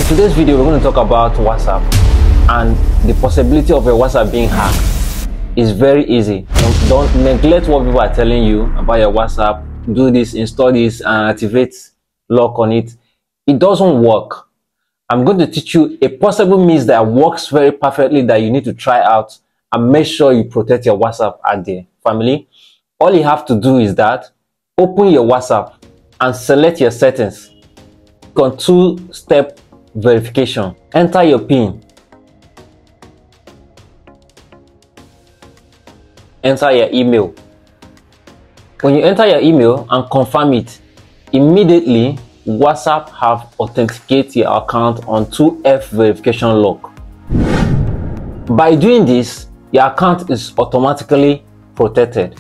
In today's video, we're going to talk about WhatsApp and the possibility of your WhatsApp being hacked. Is very easy. Don't neglect what people are telling you about your WhatsApp. Do this, install this, and activate lock on it. It doesn't work. I'm going to teach you a possible means that works very perfectly that you need to try out and make sure you protect your WhatsApp out there. Family, all you have to do is that open your WhatsApp and select your settings. Click on two-step verification. Enter your PIN. Enter your email. When you enter your email and confirm it, immediately WhatsApp have authenticated your account on 2F verification lock. By doing this, your account is automatically protected.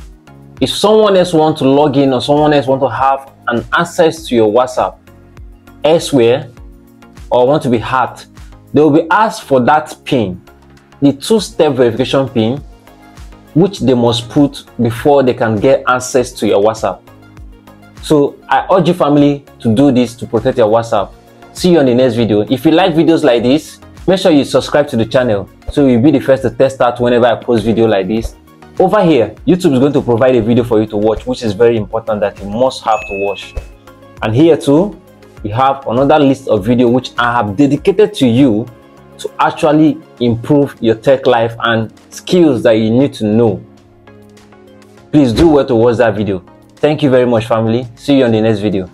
If someone else wants to log in or someone else wants to have an access to your WhatsApp elsewhere or want to be hacked, they will be asked for that PIN, the two-step verification PIN, which they must put before they can get access to your WhatsApp. So I urge you, family, to do this to protect your WhatsApp. See you on the next video. If you like videos like this, make sure you subscribe to the channel so you'll be the first to test out whenever I post video like this. Over here, YouTube is going to provide a video for you to watch, which is very important that you must have to watch. And here too, we have another list of videos which I have dedicated to you to actually improve your tech life and skills that you need to know. Please do well to watch that video. Thank you very much, family. See you on the next video.